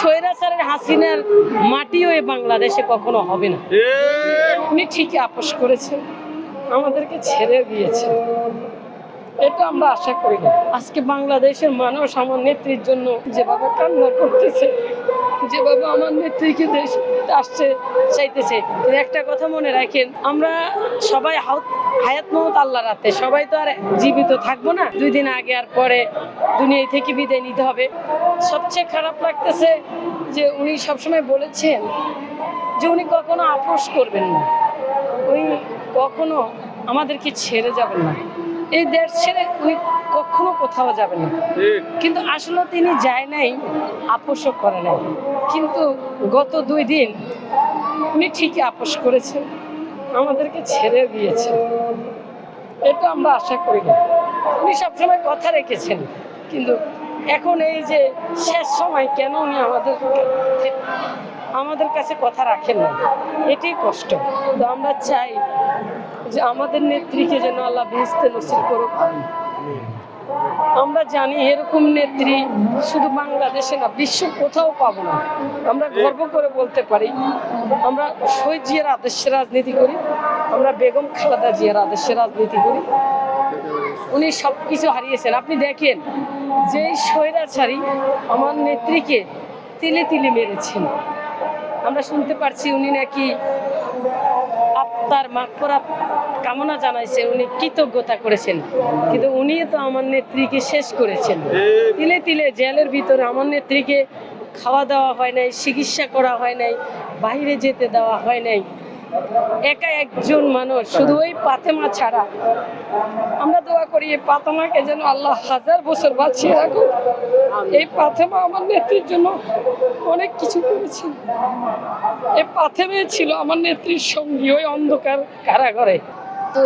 স্বৈরাচারের হাসিনার মাটিও এই বাংলাদেশে কখনো হবে না। উনি ঠিকই আপোষ করেছেন, আমাদেরকে ছেড়ে দিয়েছেন, এটা আমরা আশা করি না। আজকে বাংলাদেশের মানুষ আমার নেত্রীর জন্য যেভাবে কান্না করতেছে, যেভাবে আমার নেত্রীকে দেশ আসছে চাইতেছে, একটা কথা মনে রাখেন, আমরা সবাই হায়াত মহত আল্লাহর হাতে, সবাই তো আর জীবিত থাকবো না। 2 দিন আগে আর পরে দুনিয়া থেকে বিদায় নিতে হবে। সবচেয়ে খারাপ লাগতেছে যে উনি সবসময় বলেছেন যে উনি কখনো আপোষ করবেন না, উনি কখনো আমাদেরকে ছেড়ে যাবেন না, এই দেশ ছেড়ে উনি কখনো কোথাও যাবেন না। কিন্তু আসলে তিনি যায় নাই, আপোষও করে নাই। কিন্তু গত 2 দিন উনি ঠিকই আপোষ করেছেন, আমাদেরকে ছেড়ে দিয়েছেন, এটা আমরা আশা করি না। উনি সবসময় কথা রেখেছেন, কিন্তু এখন এই যে শেষ সময় কেন উনি আমাদের কাছে কথা রাখেন না, এটাই কষ্ট। তো আমরা চাই যে আমাদের নেত্রীকে যেন আল্লাহ বেহেশতে নসিব করুক। আমরা জানি এরকম নেত্রী শুধু বাংলাদেশে না, বিশ্ব কোথাও পাবো না। আমরা গর্ব করে বলতে পারি আমরা শহীদ জিয়ার আদর্শে রাজনীতি করি, আমরা বেগম খালেদা জিয়ার আদর্শে রাজনীতি করি। উনি সব কিছু হারিয়েছেন। আপনি দেখেন যে স্বৈরাচারী আমার নেত্রীকে তিলে তিলে মেরেছেন। আমরা শুনতে পারছি উনি নাকি আত্মার মাগফিরাত কামনা জানাইছে, উনি কৃতজ্ঞতা করেছেন, কিন্তু উনি তো আমার নেত্রীকে শেষ করেছেন। তিলে তিলে জেলের ভিতরে আমার নেত্রীকে খাওয়া দাওয়া হয় নাই, চিকিৎসা করা হয় নাই, বাইরে যেতে দেওয়া হয় নাই। একা একজন মানুষ, শুধু ওই ফাতেমা ছাড়া। আমরা দোয়া করি এই ফাতেমাকে যেন আল্লাহ 1000 বছর বাঁচিয়ে রাখুক। এই ফাতেমা আমার নেত্রীর জন্য অনেক কিছু করেছেন। এই ফাতেমা ছিল আমার নেত্রীর সঙ্গী ওই অন্ধকার কারাগারে। তো